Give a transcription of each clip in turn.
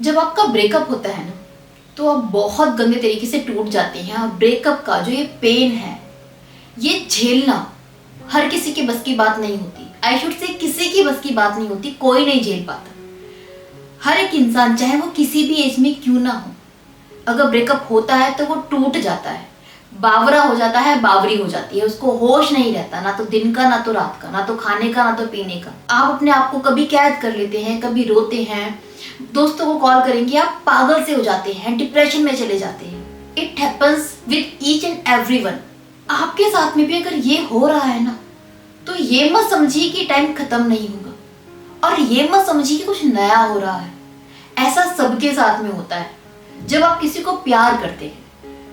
जब आपका ब्रेकअप होता है ना, तो आप बहुत गंदे तरीके से टूट जाते हैं। और ब्रेकअप का जो ये पेन है, ये झेलना हर किसी के बस की बात नहीं होती। आई शुड से किसी की बस की बात नहीं होती, कोई नहीं झेल पाता। हर एक इंसान, चाहे वो किसी भी एज में क्यों ना हो, अगर ब्रेकअप होता है तो वो टूट जाता है, बावरा हो जाता है, बावरी हो जाती है। उसको होश नहीं रहता, ना तो दिन का, ना तो रात का, ना तो खाने का, ना तो पीने का। आप अपने आप को कभी कैद कर लेते हैं, कभी रोते हैं, दोस्तों को कॉल करेंगे, आप पागल से हो जाते हैं, डिप्रेशन में चले जाते हैं। It happens with each and everyone. आपके साथ में भी अगर ये हो रहा है ना, तो ये मत समझिए कि टाइम खत्म नहीं होगा, और ये मत समझिए कि कुछ नया हो रहा है। ऐसा सबके साथ में होता है। जब आप किसी को प्यार करते हैं,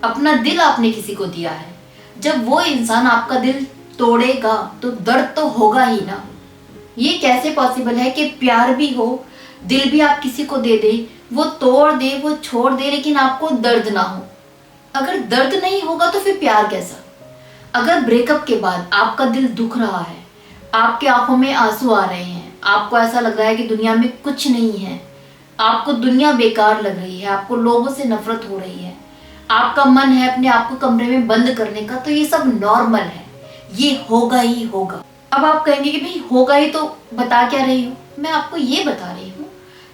अपना दिल आपने किसी को दिया है, जब वो इंसान आपका दिल तोड़ेगा तो दर्द तो होगा ही ना। ये कैसे पॉसिबल है कि प्यार भी हो, दिल भी आप किसी को दे दे, वो तोड़ दे, वो छोड़ दे, लेकिन आपको दर्द ना हो। अगर दर्द नहीं होगा तो फिर प्यार कैसा। अगर ब्रेकअप के बाद आपका दिल दुख रहा है, आपके आंखों में आंसू आ रहे हैं, आपको ऐसा लग रहा है कि दुनिया में कुछ नहीं है, आपको दुनिया बेकार लग रही है, आपको लोगों से नफरत हो रही है, आपका मन है अपने आप को कमरे में बंद करने का, तो ये सब नॉर्मल है, ये होगा ही होगा। अब आप कहेंगे कि भाई होगा ही तो बता क्या रही हो। मैं आपको ये बता रही हूँ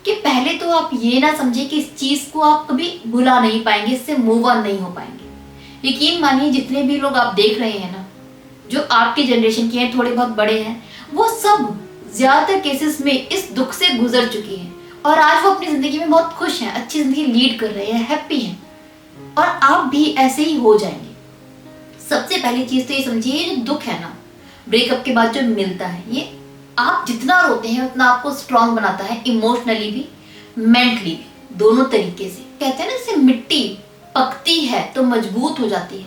कि पहले तो आप ये ना समझे कि इस चीज को आप कभी भुला नहीं पाएंगे, इससे मूव ऑन नहीं हो पाएंगे। यकीन मानिए, जितने भी लोग आप देख रहे हैं ना, जो आपकी जनरेशन के हैं, थोड़े बहुत बड़े हैं, वो सब ज्यादातर केसेस में इस दुख से गुजर चुकी हैं, और आज वो अपनी जिंदगी में बहुत खुश हैं, अच्छी जिंदगी लीड कर रहे हैं, हैप्पी हैं। और आप भी ऐसे ही हो जाएंगे। सबसे पहली चीज तो ये समझिए, ये जो दुख है ना ब्रेकअप के बाद जो मिलता है, ये आप जितना रोते हैं उतना आपको स्ट्रांग बनाता है, इमोशनली भी, मेंटली भी, दोनों तरीके से। कहते हैं ना, जैसे मिट्टी पकती है तो मजबूत हो जाती है,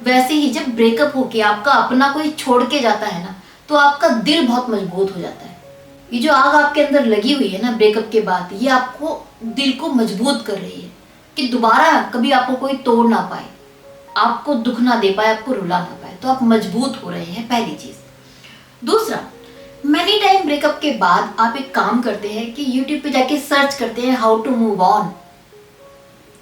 वैसे ही जब ब्रेकअप होके आपका अपना कोई छोड़ के जाता है ना, तो आपका दिल बहुत मजबूत हो जाता है। ये जो आग आपके अंदर लगी हुई है ना ब्रेकअप के बाद, ये आपको दिल को मजबूत कर रही है कि दोबारा कभी आपको कोई तोड़ ना पाए, आपको दुख ना दे पाए, आपको रुला ना पाए। तो आप मजबूत हो रहे हैं, पहली चीज। दूसरा, मैनी टाइम ब्रेकअप के बाद आप एक काम करते हैं कि यूट्यूब पे जाके सर्च करते हैं हाउ टू मूव ऑन,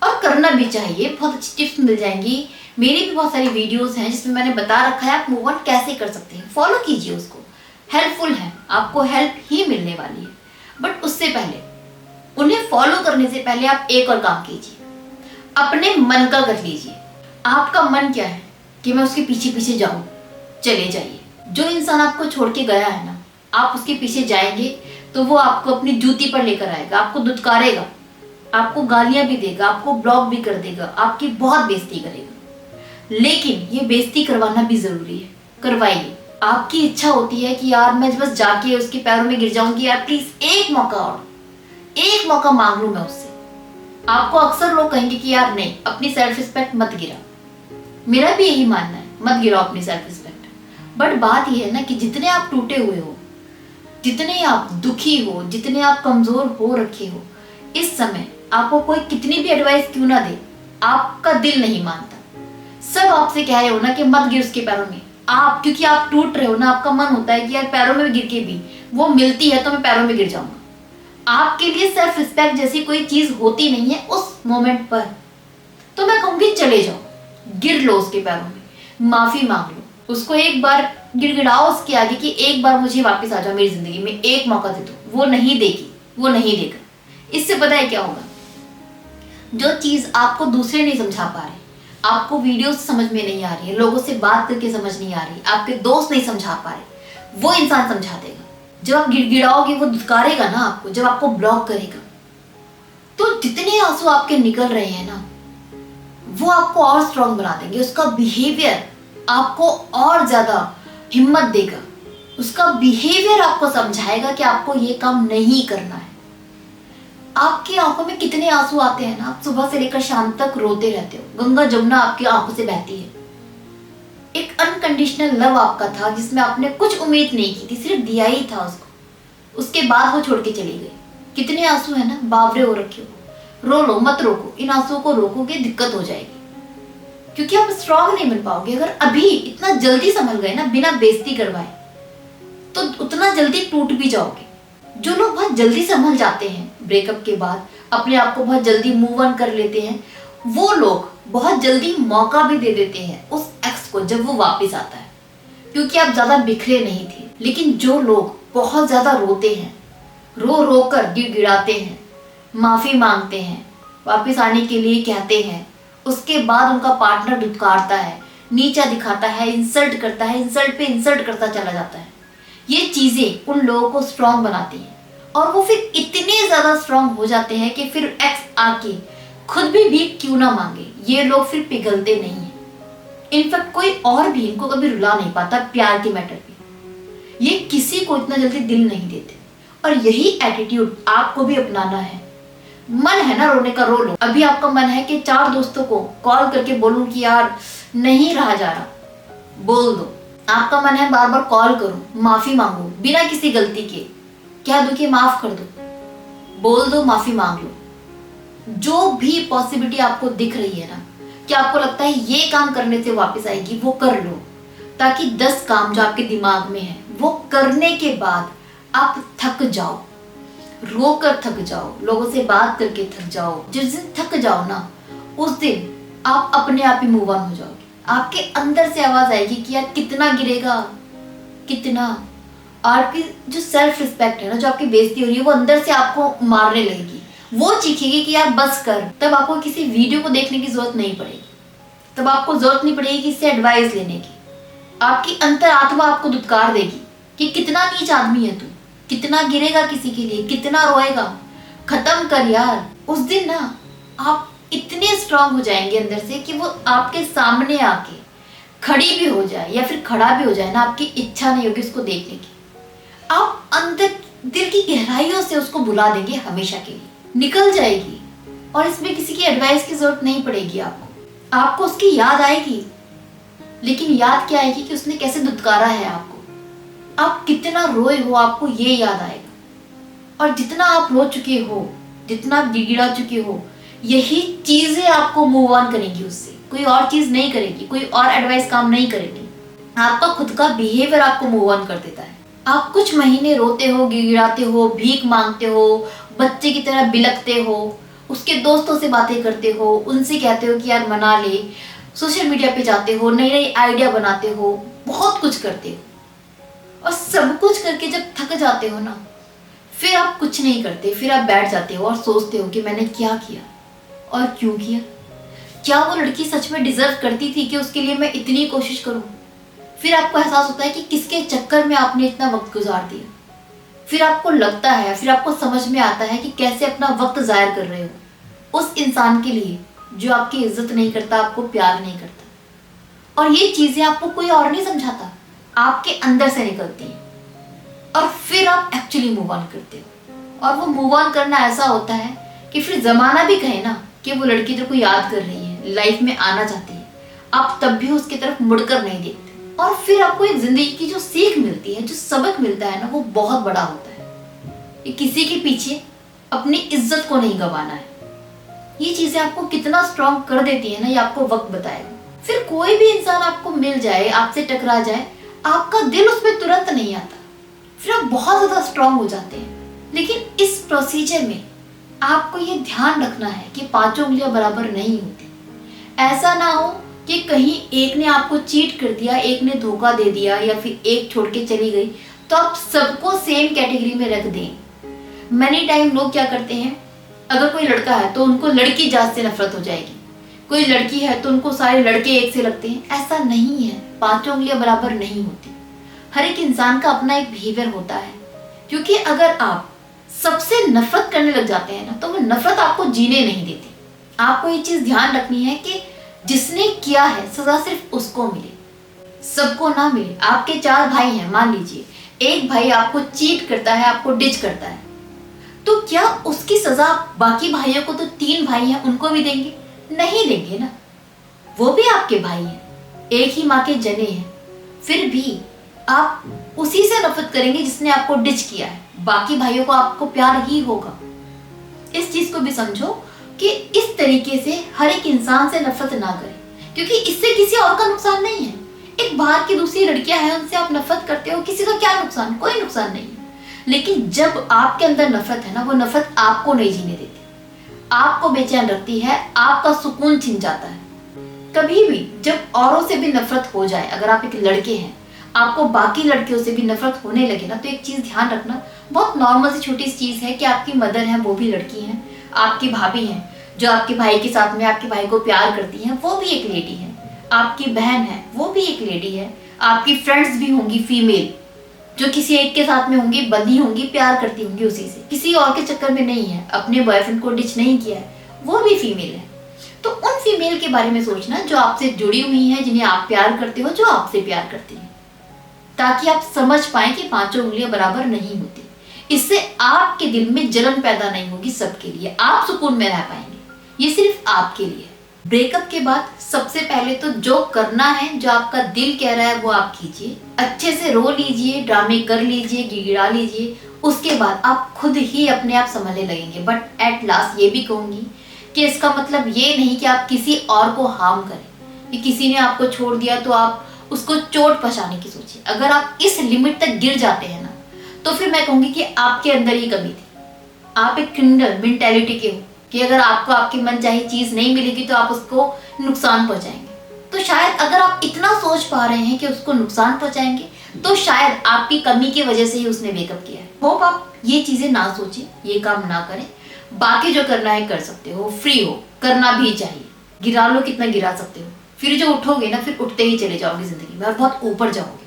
और करना भी चाहिए। बहुत अच्छी टिप्स मिल जाएंगी। मेरी भी बहुत सारी वीडियोस हैं जिसमें मैंने बता रखा है आप मूव ऑन कैसे कर सकते हैं। फॉलो कीजिए उसको, हेल्पफुल है, आपको हेल्प ही मिलने वाली है। बट उससे पहले, उन्हें फॉलो करने से पहले आप एक और काम कीजिए, अपने मन का कर लीजिए। आपका मन क्या है कि मैं उसके पीछे पीछे जाऊं, चले जाइए। जो इंसान आपको छोड़ के गया है ना, आप उसके पीछे जाएंगे तो वो आपको अपनी जूती पर लेकर आएगा, आपको दुत्कारेगा, आपको गालियां भी देगा, आपको ब्लॉक भी कर देगा, आपकी बहुत बेइज्जती करेगा। लेकिन ये बेइज्जती करवाना भी जरूरी है, करवाइए। आपकी इच्छा होती है कि यार मैं बस जाके उसके पैरों में गिर जाऊंगी, यार प्लीज एक मौका और, एक मौका मांग लूं मैं उससे। आपको अक्सर लोग कहेंगे कि यार नहीं, अपनी सेल्फ रिस्पेक्ट मत गिरा। मेरा भी यही मानना है, मत गिराओ अपनी सेल्फ रिस्पेक्ट। बट बात यह है ना कि जितने आप टूटे हुए हो, जितने आप दुखी हो, जितने आप कमजोर हो रखे हो, इस समय आपको कोई कितनी भी एडवाइस क्यों ना दे, आपका दिल नहीं मानता। सब आपसे कह रहे हो ना कि मत गिर उसके पैरों में, आप क्योंकि आप टूट रहे हो ना, आपका मन होता है कि यार पैरों में गिर के भी वो मिलती है तो मैं पैरों में गिर जाऊंगा। आपके लिए सेल्फ रिस्पेक्ट जैसी कोई चीज होती नहीं है उस मोमेंट पर। तो मैं कहूंगी चले जाओ, गिर लो उसके पैरों में, माफी मांग लो, उसको एक बार गिड़गिड़ाओ उसके आगे कि एक बार मुझे वापस आ जाओ मेरी जिंदगी में, एक मौका दे दो। वो नहीं देगी, वो नहीं देगा। इससे पता है क्या होगा, जो चीज आपको दूसरे नहीं समझा पा रहे, आपको वीडियो से समझ में नहीं आ रही है, लोगों से बात करके समझ नहीं आ रही, आपके दोस्त नहीं समझा पा रहे, वो इंसान समझा देगा। जब आप गिड़गिड़ाओगे, वो धुतकारेगा ना आपको, जब आपको ब्लॉक करेगा, तो जितने आंसू आपके निकल रहे हैं ना, वो आपको और स्ट्रांग बना देंगे। उसका बिहेवियर आपको और ज्यादा हिम्मत देगा, उसका बिहेवियर आपको समझाएगा कि आपको ये काम नहीं करना है। आपकी आंखों में कितने आंसू आते हैं ना, आप सुबह से लेकर शाम तक रोते रहते हो, गंगा जमुना आपकी आंखों से बहती है। एक अनकंडीशनल लव आपका था जिसमें आपने कुछ उम्मीद नहीं की थी, सिर्फ दिया ही था उसको। उसके बाद वो छोड़ के चली गई। कितने आंसू है ना, बावरे हो रखे हो। रो लो, मत रोको। इन आंसुओं को रोकोगे दिक्कत हो जाएगी, क्योंकि आप स्ट्रांग नहीं बन पाओगे। अगर अभी इतना जल्दी संभल गए ना बिना बेइज्जती करवाए, तो उतना जल्दी टूट भी जाओगे। जो लोग बहुत जल्दी संभल जाते हैं ब्रेकअप के बाद, अपने आप को बहुत जल्दी मूव ऑन कर लेते हैं, वो लोग बहुत जल्दी मौका भी दे देते हैं उस एक्स को जब वो वापस आता है, क्योंकि आप ज्यादा बिखरे नहीं थे। लेकिन जो लोग बहुत ज्यादा रोते हैं, रो रो कर गिड़गिड़ाते हैं, माफी मांगते हैं, वापस आने के लिए कहते हैं, उसके बाद उनका पार्टनर धुतकारता है, नीचा दिखाता है, इंसल्ट करता है, इंसल्ट पे इंसल्ट करता चला जाता है, ये चीजें उन लोगों को स्ट्रांग बनाती हैं और वो फिर इतने ज्यादा स्ट्रांग हो जाते हैं कि फिर एक्स आके खुद भी भीख क्यों ना मांगे, ये लोग फिर पिघलते नहीं है। इनफैक्ट कोई और भी इनको कभी रुला नहीं पाता प्यार के मैटर पे। ये किसी को इतना जल्दी दिल नहीं देते और यही एटीट्यूड आपको भी अपनाना है। मन है ना रोने का, रो लो। अभी आपका मन है कि 4 दोस्तों को कॉल करके बोलूं कि यार नहीं रहा जा रहा, बोल दो। आपका मन है बार बार कॉल करूं, माफी मांगू बिना किसी गलती के, क्या दो कि माफ कर दो, बोल दो, माफी मांग लो। जो भी पॉसिबिलिटी आपको दिख रही है ना कि आपको लगता है ये काम करने से वापस आएगी, वो कर लो, ताकि 10 काम जो आपके दिमाग में है वो करने के बाद आप थक जाओ, रो कर थक जाओ, लोगों से बात करके थक जाओ। जिस दिन थक जाओ ना, उस दिन आप अपने आप ही मूव ऑन हो जाओगे। आपके अंदर से आवाज आएगी कि यार कितना गिरेगा, कितना। आपकी जो सेल्फ रिस्पेक्ट है ना, जो आपकी बेइज्जती हो रही है, वो अंदर से आपको मारने लगेगी, वो चीखेगी कि यार बस कर। तब आपको किसी वीडियो को देखने की जरूरत नहीं पड़ेगी, तब आपको जरूरत नहीं पड़ेगी किसी एडवाइस लेने की। आपकी अंतर आत्मा आपको धुतकार देगी कि कितना नीच आदमी है तू, कितना गिरेगा किसी के लिए, कितना रोएगा, खत्म कर यार। उस दिन ना आप इतने स्ट्रांग हो जाएंगे अंदर से कि वो आपके सामने आके खड़ी भी हो जाए या फिर खड़ा भी हो जाए ना, आपकी इच्छा नहीं होगी उसको देखने की, आप अंदर दिल की गहराइयों से उसको बुला देंगे, हमेशा के लिए निकल जाएगी। और इसमें किसी की एडवाइस की जरूरत नहीं पड़ेगी आपको उसकी याद आएगी, लेकिन याद क्या आएगी कि उसने कैसे धुतकारा है आपको, आप कितना रोए हो, आपको ये याद आएगा। और जितना आप रो चुके हो, जितना आप गिड़गिड़ा चुके हो, यही चीजें आपको मूव ऑन करेंगी उससे, कोई और चीज नहीं करेगी, कोई और एडवाइस काम नहीं करेगी। आपका खुद का बिहेवियर आपको मूव ऑन कर देता है। आप कुछ महीने रोते हो, गिड़गिड़ाते हो, भीख मांगते हो, बच्चे की तरह बिलखते हो, उसके दोस्तों से बातें करते हो, उनसे कहते हो कि यार मना ले, सोशल मीडिया पे जाते हो, नई नई आइडिया बनाते हो, बहुत कुछ करते हो। और सब कुछ करके जब थक जाते हो ना, फिर आप कुछ नहीं करते, फिर आप बैठ जाते हो और सोचते हो कि मैंने क्या किया और क्यों किया। क्या वो लड़की सच में डिजर्व करती थी कि उसके लिए मैं इतनी कोशिश करूं। फिर आपको एहसास होता है कि किसके चक्कर में आपने इतना वक्त गुजार दिया। फिर आपको लगता है, फिर आपको समझ में आता है कि कैसे अपना वक्त जाया कर रहे हो उस इंसान के लिए जो आपकी इज्जत नहीं करता, आपको प्यार नहीं करता। और ये चीजें आपको कोई और नहीं समझाता, आपके अंदर से निकलती हैं और फिर आप एक्चुअली मूव ऑन करते हो। और वो मूव ऑन करना ऐसा होता है कि फिर जमाना भी कहे ना कि वो लड़की तेरे को याद कर रही है, लाइफ में आना चाहती है, आप तब भी उसकी तरफ मुड़कर नहीं देखते। और फिर आपको एक जिंदगी की जो सीख मिलती है, जो सबक मिलता है ना, वो बहुत बड़ा होता है कि किसी के पीछे अपनी इज्जत को नहीं गंवाना है। ये चीजें आपको कितना स्ट्रांग कर देती है ना, ये आपको वक्त बताएगा। फिर कोई भी इंसान आपको मिल जाए, आपसे टकरा जाए, आपका दिल उसमें तुरंत नहीं आता, फिर आप बहुत ज्यादा स्ट्रांग हो जाते हैं। लेकिन इस प्रोसीजर में आपको ये ध्यान रखना है कि 5 उंगलियां बराबर नहीं होती। ऐसा ना हो कि कहीं एक ने आपको चीट कर दिया, एक ने धोखा दे दिया या फिर एक छोड़ के चली गई तो आप सबको सेम कैटेगरी में रख दें। मैनी टाइम लोग क्या करते हैं, अगर कोई लड़का है तो उनको लड़की जात से नफरत हो जाएगी, कोई लड़की है तो उनको सारे लड़के एक से लगते हैं। ऐसा नहीं है, 5 उंगलियां बराबर नहीं होती। हर एक इंसान का अपना एक बिहेवियर होता है, क्योंकि अगर आप सबसे नफरत करने लग जाते हैं ना, तो वो नफरत आपको जीने नहीं देती। आपको ये चीज ध्यान रखनी है कि जिसने किया है सजा सिर्फ उसको मिले, सबको ना मिले। आपके 4 भाई हैं, मान लीजिए एक भाई आपको चीट करता है, आपको डिच करता है, तो क्या उसकी सजा बाकी भाइयों को, तो 3 भाई हैं, उनको भी देंगे? नहीं देंगे ना, वो भी आपके भाई हैं, एक ही माँ के जने हैं। फिर भी आप उसी से नफरत करेंगे जिसने आपको डिच किया है, बाकी भाइयों को आपको प्यार ही होगा। इस चीज को भी समझो कि इस तरीके से हर एक इंसान से नफरत ना करें, क्योंकि इससे किसी और का नुकसान नहीं है। एक बाहर की दूसरी लड़कियां हैं, उनसे आप नफरत करते हो, किसी का क्या नुकसान? कोई नुकसान नहीं है। लेकिन जब आपके अंदर नफरत है ना, वो नफरत आपको नहीं जीने देती, आपको बेचैन रखती है, आपका सुकून छिन जाता है। कभी भी जब औरों से भी नफरत हो जाए, अगर आप एक लड़के हैं, आपको बाकी लड़कियों से भी नफरत होने लगे ना, तो एक चीज ध्यान रखना, बहुत नॉर्मल सी छोटी सी चीज है कि आपकी मदर है वो भी लड़की है, आपकी भाभी है जो आपके भाई के साथ में आपके भाई को प्यार करती है वो भी एक लेडी है, आपकी बहन है वो भी एक लेडी है, आपकी फ्रेंड्स भी होंगी फीमेल जो किसी एक के साथ में होंगी, बंधी होंगी, प्यार करती होंगी उसी से, किसी और के चक्कर में नहीं है, अपने बॉयफ्रेंड को डिच नहीं किया है, वो भी फीमेल है। तो उन फीमेल के बारे में सोचना जो आपसे जुड़ी हुई हैं, जिन्हें आप प्यार करते हो, जो आपसे प्यार करती हैं, ताकि आप समझ पाएं कि पांचों उंगलियां बराबर नहीं होती। इससे आपके दिल में जलन पैदा नहीं होगी, सबके लिए आप सुकून में रह पाएंगे। ये सिर्फ आपके लिए। ब्रेकअप के बाद सबसे पहले तो जो करना है, जो आपका दिल कह रहा है वो आप कीजिए, अच्छे से रो लीजिए, ड्रामे कर लीजिए, गिड़गिड़ा लीजिए, उसके बाद आप खुद ही अपने आप संभलने लगेंगे। बट एट लास्ट ये भी कहूंगी कि इसका मतलब ये नहीं कि आप किसी और को हार्म करें, कि किसी ने आपको छोड़ दिया तो आप उसको चोट पहुंचाने की सोचिए। अगर आप इस लिमिट तक गिर जाते हैं ना, तो फिर मैं कहूंगी कि आपके अंदर ही कमी थी। आप एक क्रिमिनल मेंटेलिटी के हो कि अगर आपको आपकी मनचाही चीज नहीं मिलेगी तो आप उसको नुकसान पहुंचाएंगे। तो शायद अगर आप इतना सोच पा रहे हैं कि उसको नुकसान पहुंचाएंगे, तो शायद आपकी कमी की वजह से ही उसने ब्रेकअप किया है। होप आप ये चीजें ना सोचें, ये काम ना करें। बाकी जो करना है कर सकते हो, फ्री हो, करना भी चाहिए। गिरा लो कितना गिरा सकते हो, फिर जो उठोगे ना, फिर उठते ही चले जाओगे जिंदगी में और बहुत ऊपर जाओगे।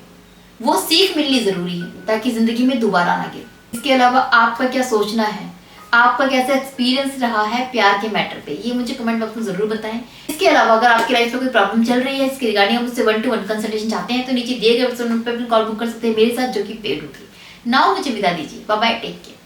वो सीख मिलनी जरूरी है ताकि जिंदगी में दोबारा ना गिरे। इसके अलावा आपका क्या सोचना है, आपका कैसा एक्सपीरियंस रहा है प्यार के मैटर पे, ये मुझे कमेंट बॉक्स में जरूर बताएं। इसके अलावा अगर आपकी लाइफ में कोई प्रॉब्लम चल रही है, इसके रिगार्डिंग आप मुझसे 1-to-1 कंसल्टेशन चाहते हैं, तो नीचे दिए गए नंबर पर कॉल बुक कर सकते हैं मेरे साथ, जो कि पेड होगी। नाउ मुझे विदा दीजिए। Bye bye, take care.